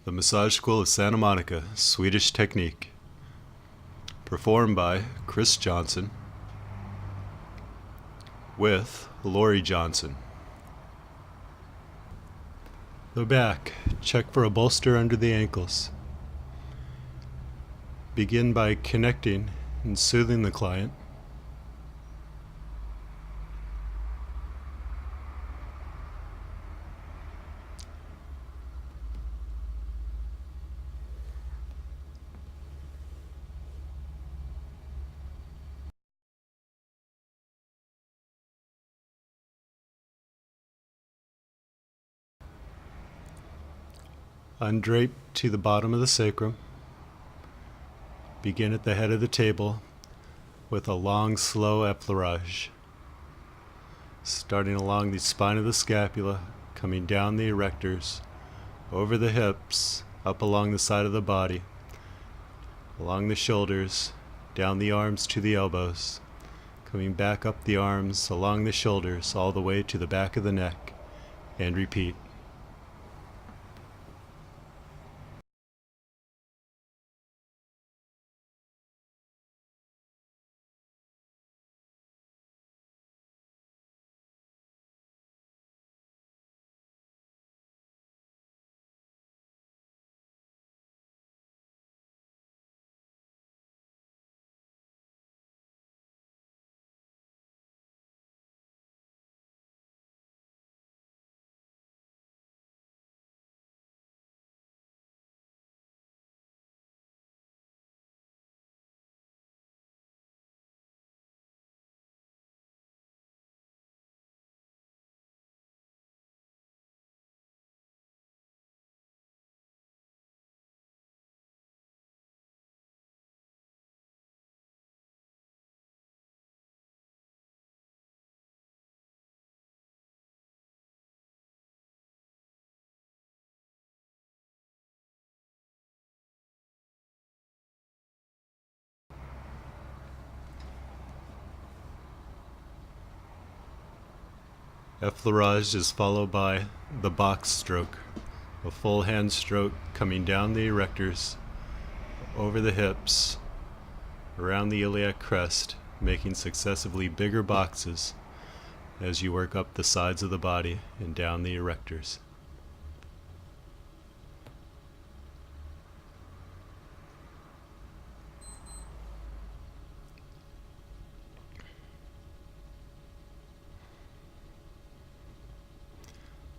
The Massage School of Santa Monica, Swedish Technique. Performed by Chris Johnson with Lori Johnson. The back. Check for a bolster under the ankles. Begin by connecting and soothing the client. Undrape to the bottom of the sacrum. Begin at the head of the table with a long, slow effleurage. Starting along the spine of the scapula, coming down the erectors, over the hips, up along the side of the body, along the shoulders, down the arms to the elbows, coming back up the arms, along the shoulders, all the way to the back of the neck, and repeat. Effleurage is followed by the box stroke, a full hand stroke coming down the erectors, over the hips, around the iliac crest, making successively bigger boxes as you work up the sides of the body and down the erectors.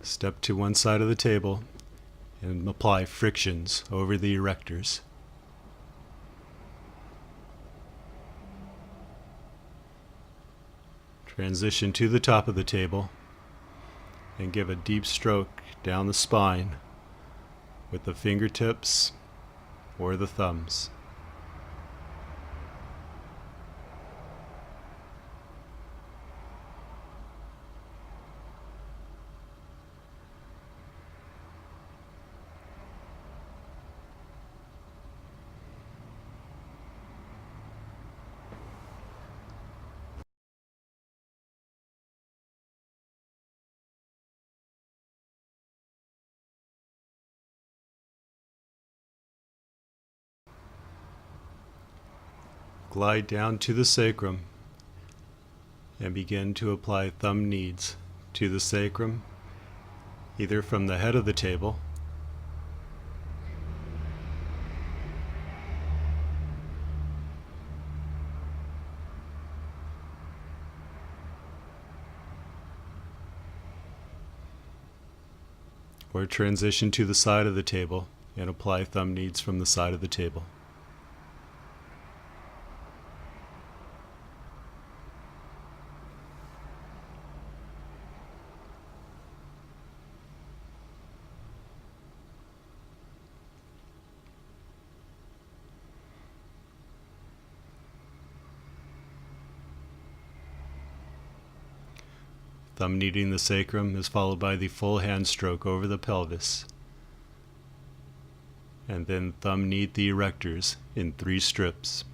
Step to one side of the table and apply frictions over the erectors. Transition to the top of the table and give a deep stroke down the spine with the fingertips or the thumbs. Glide down to the sacrum and begin to apply thumb kneads to the sacrum, either from the head of the table or transition to the side of the table and apply thumb kneads from the side of the table. Thumb kneading the sacrum is followed by the full hand stroke over the pelvis, and then thumb knead the erectors in 3 strips.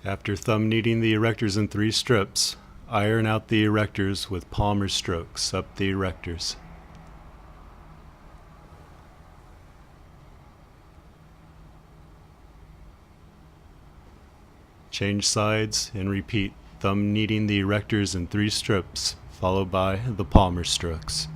After thumb kneading the erectors in 3 strips, iron out the erectors with palmar strokes up the erectors. Change sides and repeat, thumb kneading the erectors in 3 strips, followed by the palmar strokes.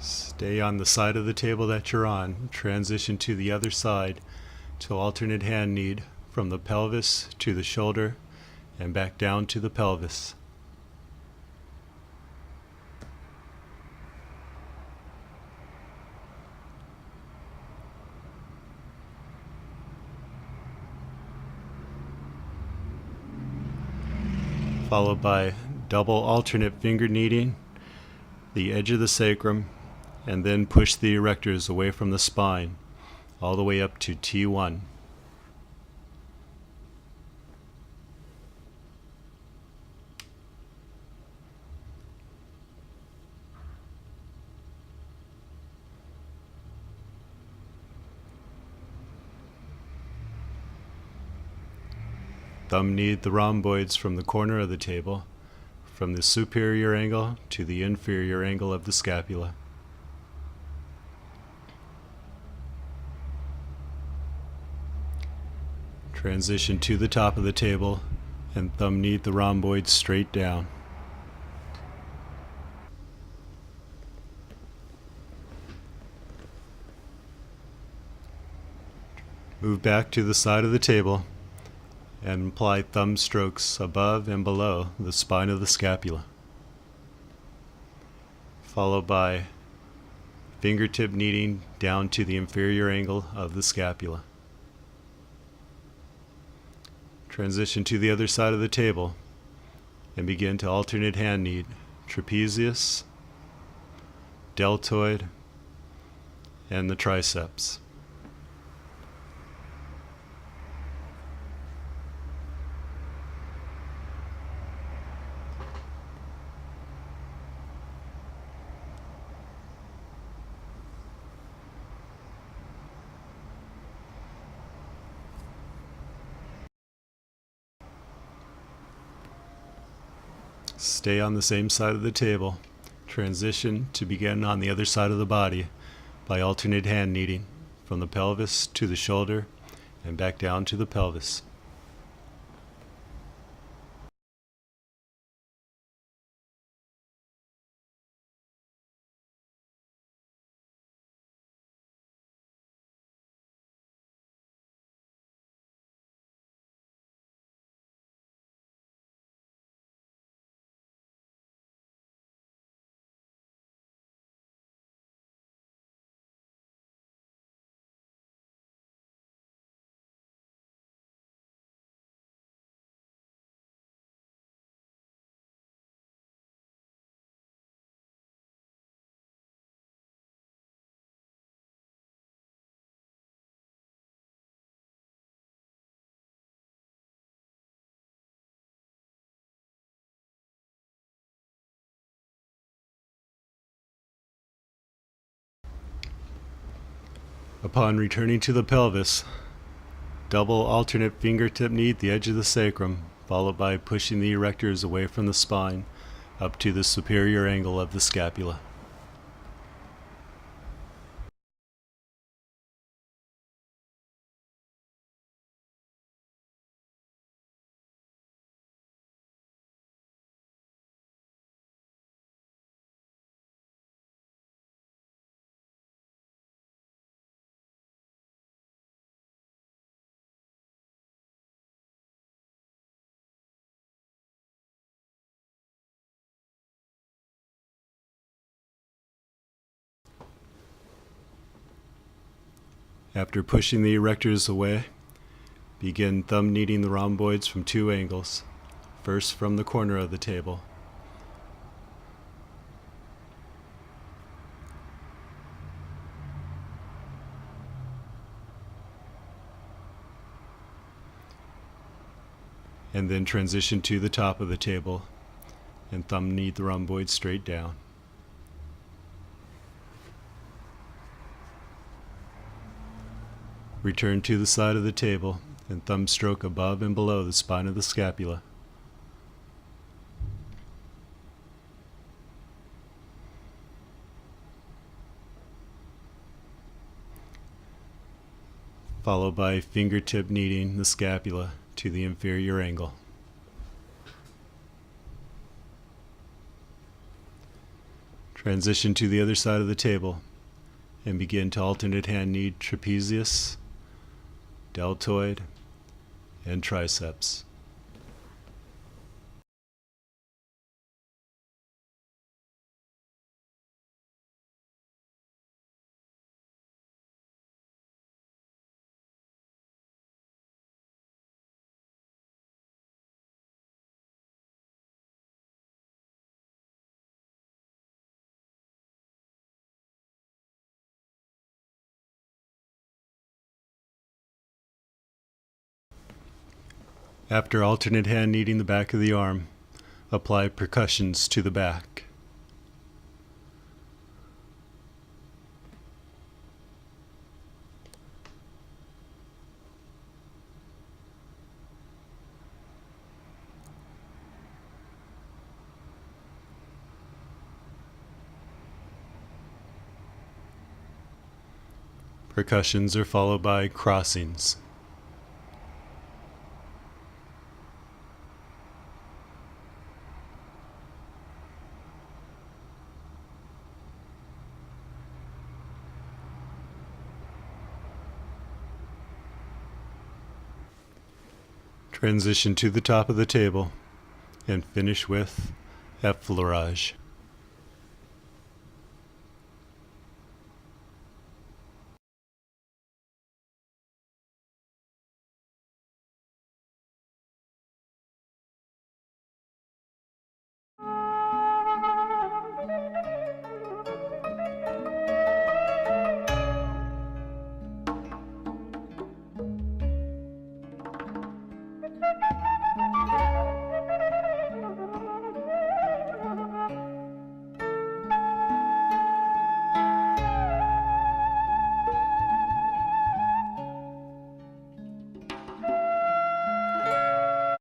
Stay on the side of the table that you're on. Transition to the other side to alternate hand knead from the pelvis to the shoulder and back down to the pelvis. Followed by double alternate finger kneading the edge of the sacrum, and then push the erectors away from the spine all the way up to T1. Thumb knead the rhomboids from the corner of the table, from the superior angle to the inferior angle of the scapula. Transition to the top of the table and thumb knead the rhomboids straight down. Move back to the side of the table and apply thumb strokes above and below the spine of the scapula, followed by fingertip kneading down to the inferior angle of the scapula. Transition to the other side of the table and begin to alternate hand knead trapezius, deltoid, and the triceps. Stay on the same side of the table. Transition to begin on the other side of the body by alternate hand kneading from the pelvis to the shoulder and back down to the pelvis. Upon returning to the pelvis, double alternate fingertip knead the edge of the sacrum, followed by pushing the erectors away from the spine up to the superior angle of the scapula. After pushing the erectors away, begin thumb kneading the rhomboids from 2 angles, first from the corner of the table. And then transition to the top of the table and thumb knead the rhomboids straight down. Return to the side of the table and thumb stroke above and below the spine of the scapula. Followed by fingertip kneading the scapula to the inferior angle. Transition to the other side of the table and begin to alternate hand knead trapezius, deltoid, and triceps. After alternate hand kneading the back of the arm, apply percussions to the back. Percussions are followed by crossings. Transition to the top of the table and finish with effleurage.